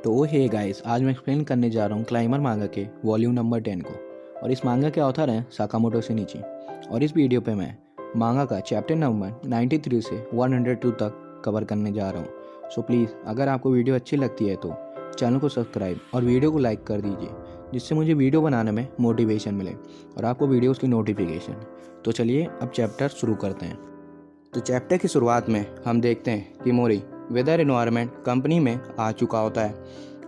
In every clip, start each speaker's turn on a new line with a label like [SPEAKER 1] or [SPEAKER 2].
[SPEAKER 1] तो hey guys, आज मैं एक्सप्लेन करने जा रहा हूँ क्लाइंबर मांगा के वॉल्यूम नंबर 10 को। और इस मांगा के ऑथर हैं साकामोटो शिनिची। और इस वीडियो पे मैं मांगा का चैप्टर नंबर 93 से 102 तक कवर करने जा रहा हूँ। सो प्लीज़, अगर आपको वीडियो अच्छी लगती है तो चैनल को सब्सक्राइब और वीडियो को लाइक कर दीजिए, जिससे मुझे वीडियो बनाने में मोटिवेशन मिले और आपको वीडियोज़ की नोटिफिकेशन। तो चलिए अब चैप्टर शुरू करते हैं। तो चैप्टर की शुरुआत में हम देखते हैं कि मोरी वेदर एनवायरनमेंट कंपनी में आ चुका होता है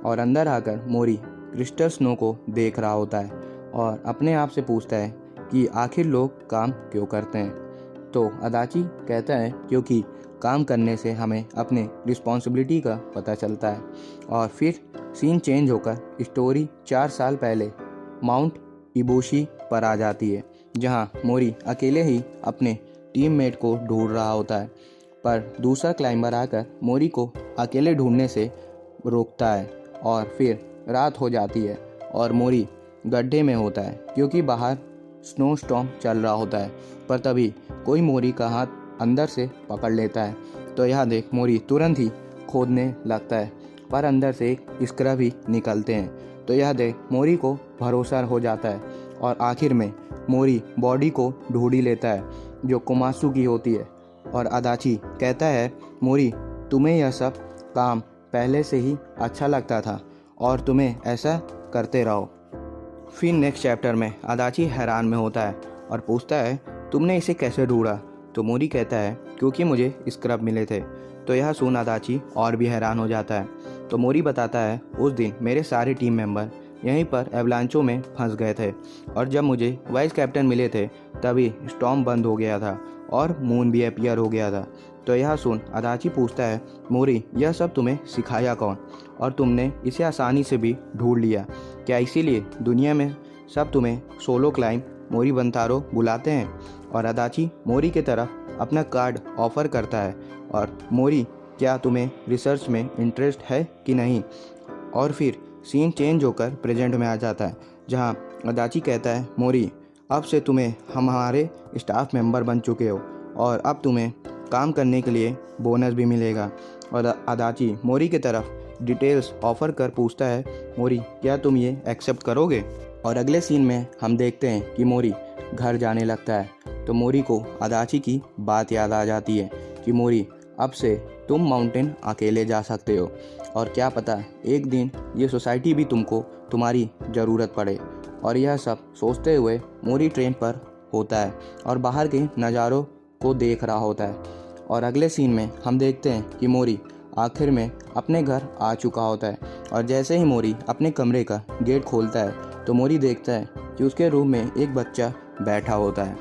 [SPEAKER 1] और अंदर आकर मोरी क्रिस्टल स्नो को देख रहा होता है और अपने आप से पूछता है कि आखिर लोग काम क्यों करते हैं। तो अदाची कहता है क्योंकि काम करने से हमें अपने रिस्पॉन्सिबिलिटी का पता चलता है। और फिर सीन चेंज होकर स्टोरी 4 साल पहले माउंट इबोशी पर आ जाती है, जहां मोरी अकेले ही अपने टीममेट को ढूंढ रहा होता है। पर दूसरा क्लाइंबर आकर मोरी को अकेले ढूंढने से रोकता है और फिर रात हो जाती है और मोरी गड्ढे में होता है क्योंकि बाहर स्नो स्टॉर्म चल रहा होता है। पर तभी कोई मोरी का हाथ अंदर से पकड़ लेता है। तो यह देख मोरी तुरंत ही खोदने लगता है, पर अंदर से एक स्क्रब भी निकलते हैं। तो यह देख मोरी को भरोसा हो जाता है और आखिर में मोरी बॉडी को ढूंढ ही लेता है, जो कुमासू की होती है। और अदाची कहता है, मोरी, तुम्हें यह सब काम पहले से ही अच्छा लगता था और तुम्हें ऐसा करते रहो। फिर नेक्स्ट चैप्टर में अदाची हैरान में होता है और पूछता है, तुमने इसे कैसे ढूंढा? तो मोरी कहता है, क्योंकि मुझे स्क्रब मिले थे। तो यह सुन अदाची और भी हैरान हो जाता है। तो मोरी बताता है, उस दिन मेरे सारे टीम मेंबर यहीं पर एवलांचो में फंस गए थे और जब मुझे वाइस कैप्टन मिले थे तभी स्टॉर्म बंद हो गया था और मून भी अपीयर हो गया था। तो यह सुन अदाची पूछता है, मोरी, यह सब तुम्हें सिखाया कौन और तुमने इसे आसानी से भी ढूंढ लिया? क्या इसीलिए दुनिया में सब तुम्हें सोलो क्लाइंब मोरी बंतारो बुलाते हैं? और अदाची मोरी की तरफ अपना कार्ड ऑफर करता है और मोरी, क्या तुम्हें रिसर्च में इंटरेस्ट है कि नहीं? और फिर सीन चेंज होकर प्रेजेंट में आ जाता है, जहां अदाची कहता है, मोरी, अब से तुम्हें हमारे स्टाफ मेंबर बन चुके हो और अब तुम्हें काम करने के लिए बोनस भी मिलेगा। और अदाची मोरी की तरफ डिटेल्स ऑफर कर पूछता है, मोरी, क्या तुम ये एक्सेप्ट करोगे? और अगले सीन में हम देखते हैं कि मोरी घर जाने लगता है। तो मोरी को अदाची की बात याद आ जाती है कि मोरी, अब से तुम माउंटेन अकेले जा सकते हो और क्या पता एक दिन ये सोसाइटी भी तुमको तुम्हारी ज़रूरत पड़े। और यह सब सोचते हुए मोरी ट्रेन पर होता है और बाहर के नज़ारों को देख रहा होता है। और अगले सीन में हम देखते हैं कि मोरी आखिर में अपने घर आ चुका होता है और जैसे ही मोरी अपने कमरे का गेट खोलता है तो मोरी देखता है कि उसके रूम में एक बच्चा बैठा होता है।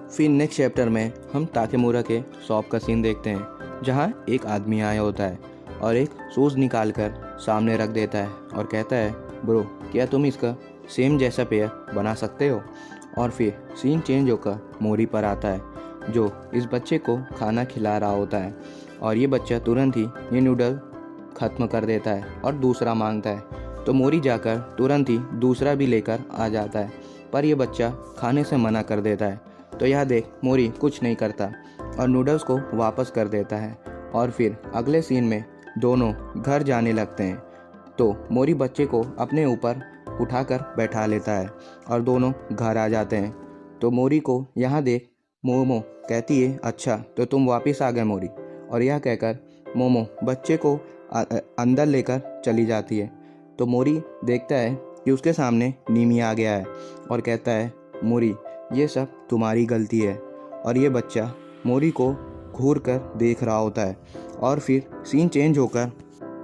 [SPEAKER 1] फिर नेक्स्ट चैप्टर में हम ताकेमुरा के शॉप का सीन देखते हैं, जहाँ एक आदमी आया होता है और एक शूज़ निकाल कर सामने रख देता है और कहता है, ब्रो, क्या तुम इसका सेम जैसा पेयर बना सकते हो? और फिर सीन चेंज होकर मोरी पर आता है, जो इस बच्चे को खाना खिला रहा होता है और ये बच्चा तुरंत ही ये नूडल ख़त्म कर देता है और दूसरा मांगता है। तो मोरी जाकर तुरंत ही दूसरा भी लेकर आ जाता है, पर यह बच्चा खाने से मना कर देता है। तो यह देख मोरी कुछ नहीं करता और नूडल्स को वापस कर देता है। और फिर अगले सीन में दोनों घर जाने लगते हैं। तो मोरी बच्चे को अपने ऊपर उठाकर बैठा लेता है और दोनों घर आ जाते हैं। तो मोरी को यहाँ देख मोमो कहती है, अच्छा तो तुम वापस आ गए मोरी। और यह कहकर मोमो बच्चे को अंदर लेकर चली जाती है। तो मोरी देखता है कि उसके सामने नीमी आ गया है और कहता है, मोरी, ये सब तुम्हारी गलती है। और ये बच्चा मोरी को घूर कर देख रहा होता है। और फिर सीन चेंज होकर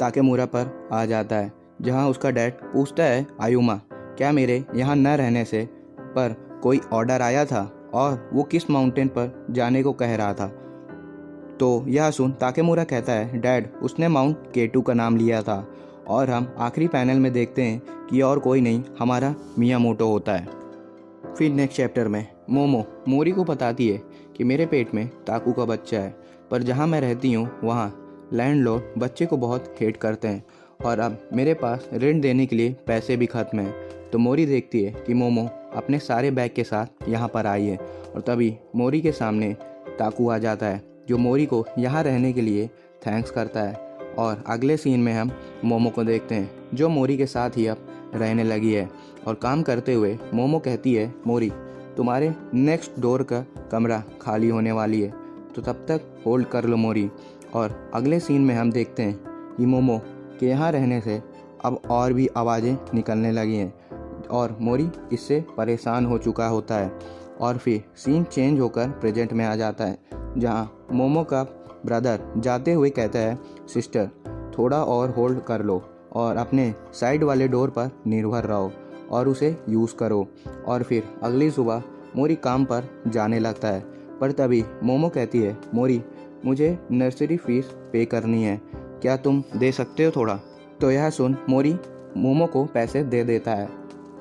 [SPEAKER 1] ताकेमुरा पर आ जाता है, जहां उसका डैड पूछता है, आयुमा, क्या मेरे यहाँ न रहने से पर कोई ऑर्डर आया था और वो किस माउंटेन पर जाने को कह रहा था? तो यह सुन ताकेमुरा कहता है, डैड, उसने माउंट केटू का नाम लिया था। और हम आखिरी पैनल में देखते हैं कि और कोई नहीं, हमारा मियामोटो होता है। फिर नेक्स्ट चैप्टर में मोमो मोरी को बताती है कि मेरे पेट में ताकू का बच्चा है, पर जहाँ मैं रहती हूँ वहाँ लैंडलॉर्ड बच्चे को बहुत हेट करते हैं और अब मेरे पास रेंट देने के लिए पैसे भी खत्म हैं। तो मोरी देखती है कि मोमो अपने सारे बैग के साथ यहाँ पर आई है और तभी मोरी के सामने ताकू आ जाता है, जो मोरी को यहाँ रहने के लिए थैंक्स करता है और अगले सीन में हम मोमो को देखते हैं जो मोरी के साथ ही अब रहने लगी है और काम करते हुए मोमो कहती है, मोरी तुम्हारे नेक्स्ट डोर का कमरा खाली होने वाली है, तो तब तक होल्ड कर लो मोरी। और अगले सीन में हम देखते हैं कि मोमो के यहाँ रहने से अब और भी आवाज़ें निकलने लगी हैं और मोरी इससे परेशान हो चुका होता है। और फिर सीन चेंज होकर प्रेजेंट में आ जाता है जहाँ मोमो का ब्रदर जाते हुए कहता है, सिस्टर थोड़ा और होल्ड कर लो और अपने साइड वाले डोर पर निर्भर रहो और उसे यूज़ करो। और फिर अगली सुबह मोरी काम पर जाने लगता है, पर तभी मोमो कहती है, मोरी मुझे नर्सरी फीस पे करनी है, क्या तुम दे सकते हो थोड़ा। तो यह सुन मोरी मोमो को पैसे दे देता है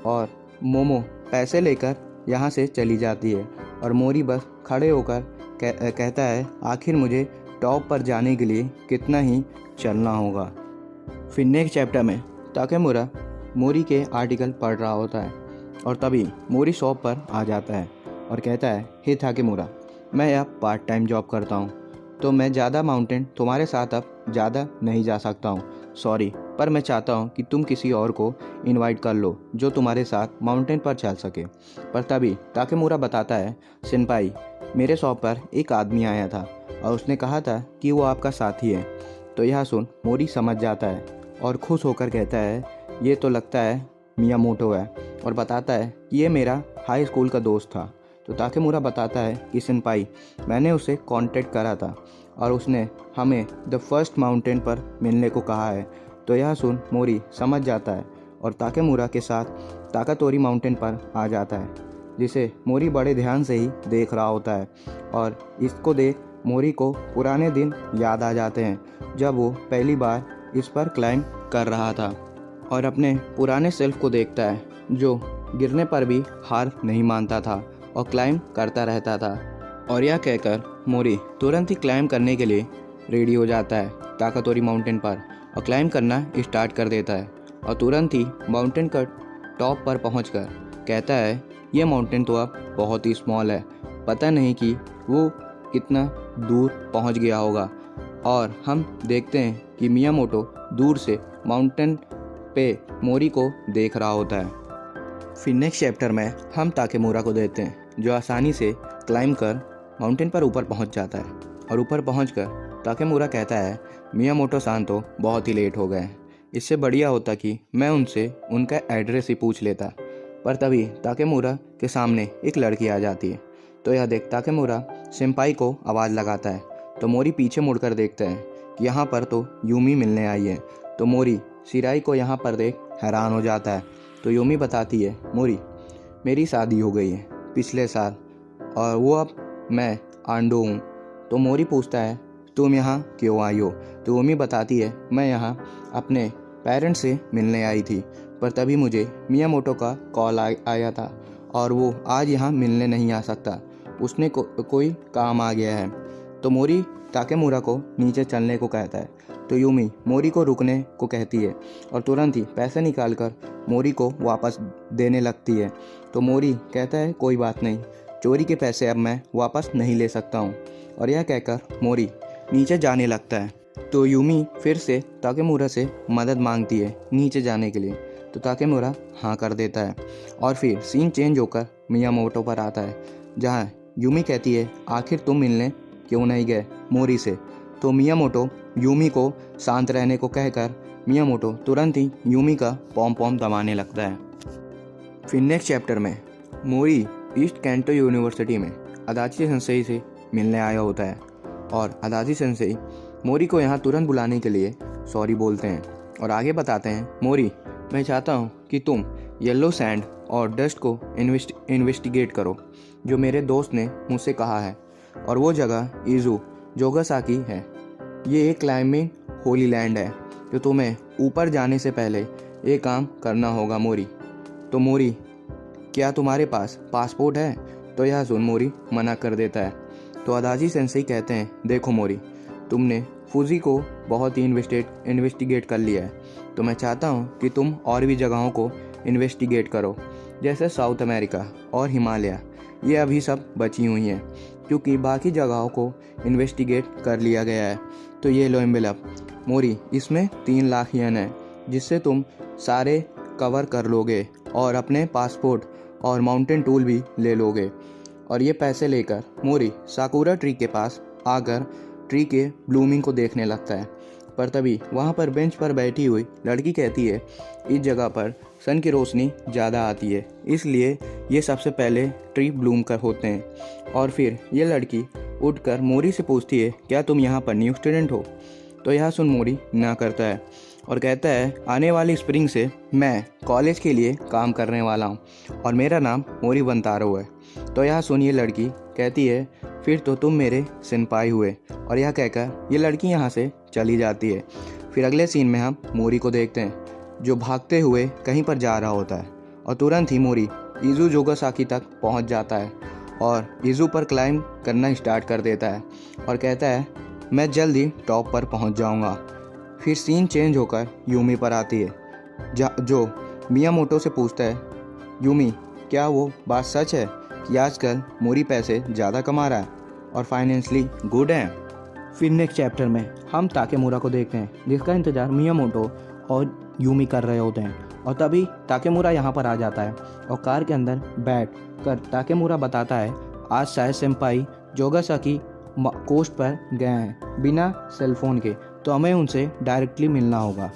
[SPEAKER 1] और मोमो पैसे लेकर यहाँ से चली जाती है और मोरी बस खड़े होकर कहता है, आखिर मुझे टॉप पर जाने के लिए कितना ही चलना होगा। फिर नेक्स्ट चैप्टर में ताकेमुरा मोरी के आर्टिकल पढ़ रहा होता है और तभी मोरी शॉप पर आ जाता है और कहता है, हे ताकेमुरा मैं अब पार्ट टाइम जॉब करता हूँ, तो मैं ज़्यादा माउंटेन तुम्हारे साथ अब ज़्यादा नहीं जा सकता हूँ, सॉरी, पर मैं चाहता हूँ कि तुम किसी और को इनवाइट कर लो जो तुम्हारे साथ माउंटेन पर चल सके। पर तभी ताकेमुरा बताता है, सेनपाई मेरे शॉप पर एक आदमी आया था और उसने कहा था कि वो आपका साथी है। तो यह सुन मोरी समझ जाता है और खुश होकर कहता है, ये तो लगता है मियामोटो है, और बताता है कि ये मेरा हाई स्कूल का दोस्त था। तो ताकेमुरा बताता है कि सेनपाई मैंने उसे कांटेक्ट करा था और उसने हमें द फर्स्ट माउंटेन पर मिलने को कहा है। तो यह सुन मोरी समझ जाता है और ताकेमुरा के साथ ताकातोरी माउंटेन पर आ जाता है, जिसे मोरी बड़े ध्यान से ही देख रहा होता है। और इसको देख मोरी को पुराने दिन याद आ जाते हैं जब वो पहली बार इस पर क्लाइंब कर रहा था और अपने पुराने सेल्फ को देखता है जो गिरने पर भी हार नहीं मानता था और क्लाइंब करता रहता था। और यह कहकर मोरी तुरंत ही क्लाइंब करने के लिए रेडी हो जाता है ताकातोरी माउंटेन पर और क्लाइंब करना स्टार्ट कर देता है और तुरंत ही माउंटेन का टॉप पर पहुंचकर कहता है, ये माउंटेन तो अब बहुत ही स्मॉल है, पता नहीं कि वो कितना दूर पहुंच गया होगा। और हम देखते हैं कि मियामोटो दूर से माउंटेन पे मोरी को देख रहा होता है। फिर नेक्स्ट चैप्टर में हम ताकेमुरा को देखते हैं जो आसानी से क्लाइंब कर माउंटेन पर ऊपर पहुंच जाता है और ऊपर पहुंचकर ताकेमुरा कहता है, मियामोटो सान तो बहुत ही लेट हो गए हैं, इससे बढ़िया होता कि मैं उनसे उनका एड्रेस ही पूछ लेता। पर तभी ताकेमुरा के सामने एक लड़की आ जाती है। तो यह देख ताकेमुरा सेंपाई को आवाज़ लगाता है। तो मोरी पीछे मुड़कर देखता है कि यहाँ पर तो यूमी मिलने आई है। तो मोरी शिराई को यहाँ पर देख हैरान हो जाता है। तो यूमी बताती है, मोरी मेरी शादी हो गई है पिछले साल और वो अब मैं आंडो हूँ। तो मोरी पूछता है, तुम यहाँ क्यों आई हो। तो यूमी बताती है, मैं यहाँ अपने पेरेंट्स से मिलने आई थी, पर तभी मुझे मियामोटो का कॉल आया था और वो आज यहाँ मिलने नहीं आ सकता, उसने कोई काम आ गया है। तो मोरी ताकेमुरा को नीचे चलने को कहता है। तो यूमी मोरी को रुकने को कहती है और तुरंत ही पैसे निकालकर मोरी को वापस देने लगती है। तो मोरी कहता है, कोई बात नहीं, चोरी के पैसे अब मैं वापस नहीं ले सकता हूँ। और यह कहकर मोरी नीचे जाने लगता है। तो यूमी फिर से ताकेमुरा से मदद मांगती है नीचे जाने के लिए। तो ताकेमुरा हाँ कर देता है और फिर सीन चेंज होकर मियामोटो पर आता है जहाँ यूमी कहती है, आखिर तुम मिलने क्यों नहीं गए मोरी से। तो मियामोटो यूमी को शांत रहने को कहकर मियामोटो तुरंत ही यूमी का पॉम पॉम दबाने लगता है। फिर नेक्स्ट चैप्टर में मोरी ईस्ट कैंटो यूनिवर्सिटी में अदाची सेंसेई से मिलने आया होता है और अदाची सेंसेई मोरी को यहाँ तुरंत बुलाने के लिए सॉरी बोलते हैं और आगे बताते हैं, मोरी मैं चाहता हूँ कि तुम येलो सैंड और डस्ट को इन्वेस्टिगेट करो जो मेरे दोस्त ने मुझसे कहा है, और वो जगह इजू जोगासाकी है। ये एक क्लाइंबिंग होली लैंड है, तो तुम्हें ऊपर जाने से पहले ये काम करना होगा मोरी। तो मोरी, क्या तुम्हारे पास पासपोर्ट है। तो यह सुन मोरी मना कर देता है। तो अदाची सेंसेई कहते हैं, देखो मोरी, तुमने फूजी को बहुत ही इन्वेस्टिगेट कर लिया है, तो मैं चाहता हूँ कि तुम और भी जगहों को इन्वेस्टिगेट करो, जैसे साउथ अमेरिका और हिमालय, ये अभी सब बची हुई हैं क्योंकि बाकी जगहों को इन्वेस्टिगेट कर लिया गया है। तो ये लो एम्बेलप, मोरी इसमें 3 लाख येन है जिससे तुम सारे कवर कर लोगे और अपने पासपोर्ट और माउंटेन टूल भी ले लोगे। और ये पैसे लेकर मोरी साकुरा ट्री के पास आकर ट्री के ब्लूमिंग को देखने लगता है। पर तभी वहाँ पर बेंच पर बैठी हुई लड़की कहती है इस जगह पर सन की रोशनी ज़्यादा आती है, इसलिए ये सबसे पहले ट्री ब्लूम कर होते हैं। और फिर ये लड़की उठकर मोरी से पूछती है क्या तुम यहाँ पर न्यू स्टूडेंट हो? तो यह सुन मोरी ना करता है और कहता है आने वाली स्प्रिंग से मैं कॉलेज के लिए काम करने वाला हूँ और मेरा नाम मोरी वंतारो है। तो यह सुन ये लड़की कहती है फिर तो तुम मेरे सिनपाई हुए, और यह कहकर ये लड़की यहाँ से चली जाती है। फिर अगले सीन में हम मोरी को देखते हैं जो भागते हुए कहीं पर जा रहा होता है और तुरंत ही मोरी इजू जोगासाकी तक पहुँच जाता है और इजू पर क्लाइंब करना स्टार्ट कर देता है और कहता है मैं जल्द ही टॉप पर पहुँच जाऊँगा। फिर सीन चेंज होकर यूमी पर आती है जो मियामोटो से पूछता है यूमी क्या वो बात सच है कि आजकल मोरी पैसे ज़्यादा कमा रहा है और फाइनेंशियली गुड है। फिर नेक्स्ट चैप्टर में हम ताकेमुरा को देखते हैं जिसका इंतज़ार मियामोटो और यूमी कर रहे होते हैं और तभी ताकेमुरा यहाँ पर आ जाता है और कार के अंदर बैठ कर ताकेमुरा बताता है आज शायद सेंपाई जोगासाकी कोस्ट पर गए हैं बिना सेलफोन के, तो हमें उनसे डायरेक्टली मिलना होगा।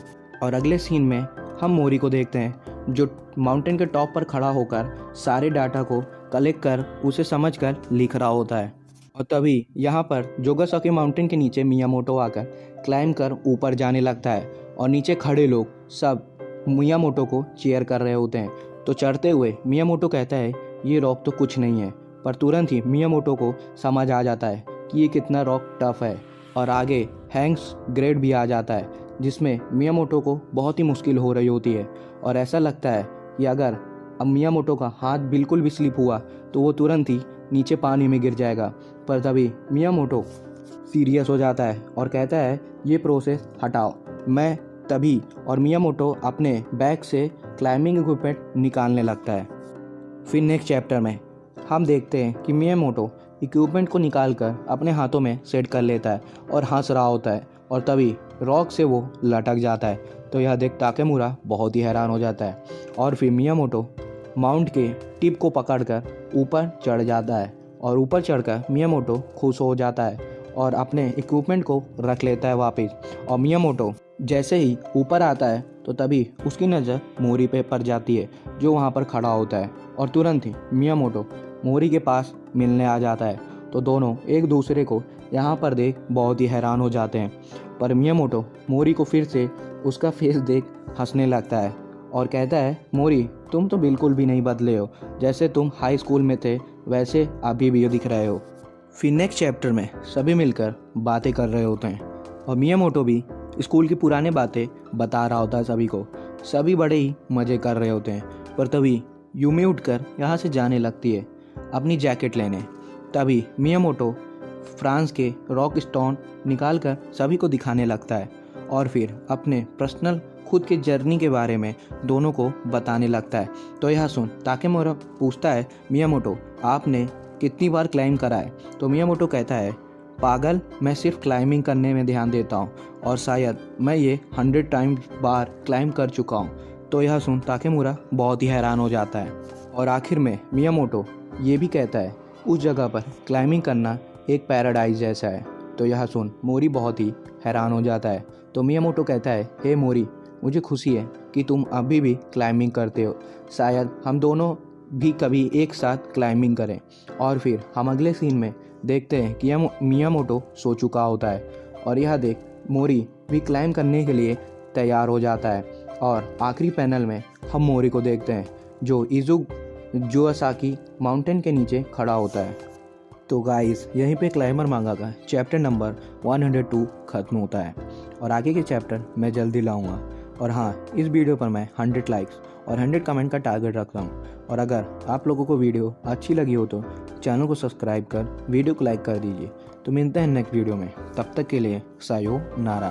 [SPEAKER 1] और अगले सीन में हम मोरी को देखते हैं जो माउंटेन के टॉप पर खड़ा होकर सारे डाटा को कलेक्ट कर उसे समझकर लिख रहा होता है। और तभी यहाँ पर जोगासाकी माउंटेन के नीचे मियामोटो आकर क्लाइंब कर ऊपर जाने लगता है और नीचे खड़े लोग सब मियामोटो को चीयर कर रहे होते हैं। तो चढ़ते हुए मियामोटो कहता है ये रॉक तो कुछ नहीं है, पर तुरंत ही मियामोटो को समझ आ जाता है कि ये कितना रॉक टफ है और आगे हैंक्स ग्रेड भी आ जाता है जिसमें मियामोटो को बहुत ही मुश्किल हो रही होती है और ऐसा लगता है कि अगर अब मियामोटो का हाथ बिल्कुल भी स्लिप हुआ तो वो तुरंत ही नीचे पानी में गिर जाएगा। पर तभी मियामोटो सीरियस हो जाता है और कहता है ये प्रोसेस हटाओ मैं तभी, और मियामोटो अपने बैग से क्लाइंबिंग इक्विपमेंट निकालने लगता है। फिर नेक्स्ट चैप्टर में हम देखते हैं कि मियामोटो इक्विपमेंट को निकालकर अपने हाथों में सेट कर लेता है और हंस रहा होता है और तभी रॉक से वो लटक जाता है। तो यह देख ताकेमुरा बहुत ही हैरान हो जाता है और फिर मियामोटो माउंट के टिप को पकड़कर ऊपर चढ़ जाता है और ऊपर चढ़कर मियामोटो खुश हो जाता है और अपने इक्विपमेंट को रख लेता है वापस। और मियामोटो जैसे ही ऊपर आता है तो तभी उसकी नज़र मोरी पे पड़ जाती है जो वहाँ पर खड़ा होता है और तुरंत ही मियामोटो मोरी के पास मिलने आ जाता है। तो दोनों एक दूसरे को यहाँ पर देख बहुत ही हैरान हो जाते हैं, पर मियामोटो मोरी को फिर से उसका फेस देख हंसने लगता है और कहता है मोरी तुम तो बिल्कुल भी नहीं बदले हो, जैसे तुम हाई स्कूल में थे वैसे अभी भी दिख रहे हो। फिर नेक्स्ट चैप्टर में सभी मिलकर बातें कर रहे होते हैं और मियामोटो भी स्कूल की पुरानी बातें बता रहा होता है सभी को। सभी बड़े ही मज़े कर रहे होते हैं, पर तभी यूमी उठकर यहाँ से जाने लगती है अपनी जैकेट लेने। तभी मियामोटो फ्रांस के रॉक स्टोन निकाल कर सभी को दिखाने लगता है और फिर अपने पर्सनल खुद के जर्नी के बारे में दोनों को बताने लगता है। तो यह सुन ताकेमुरा पूछता है मियामोटो आपने कितनी बार क्लाइंब करा है? तो मियामोटो कहता है पागल, मैं सिर्फ क्लाइंबिंग करने में ध्यान देता हूँ और शायद मैं ये 100 टाइम बार क्लाइंब कर चुका हूँ। तो यह सुन ताकेमुरा बहुत ही हैरान हो जाता है और आखिर में मियामोटो ये भी कहता है उस जगह पर क्लाइंबिंग करना एक पैराडाइज जैसा है। तो यह सुन मोरी बहुत ही हैरान हो जाता है। तो मियामोटो कहता है हे मोरी, मुझे खुशी है कि तुम अभी भी क्लाइंबिंग करते हो, शायद हम दोनों भी कभी एक साथ क्लाइंबिंग करें। और फिर हम अगले सीन में देखते हैं कि मियामोटो सो चुका होता है और यह देख मोरी भी क्लाइंब करने के लिए तैयार हो जाता है। और आखिरी पैनल में हम मोरी को देखते हैं जो इजू जोगासाकी माउंटेन के नीचे खड़ा होता है। तो गाइस यहीं पे क्लाइंबर मांगा का चैप्टर नंबर 102 ख़त्म होता है और आगे के चैप्टर मैं जल्दी लाऊंगा। और हाँ, इस वीडियो पर मैं 100 लाइक्स और 100 कमेंट का टारगेट रखता हूँ। और अगर आप लोगों को वीडियो अच्छी लगी हो तो चैनल को सब्सक्राइब कर वीडियो को लाइक कर दीजिए। तो मिलते हैं नेक्स्ट वीडियो में, तब तक के लिए सायोनारा।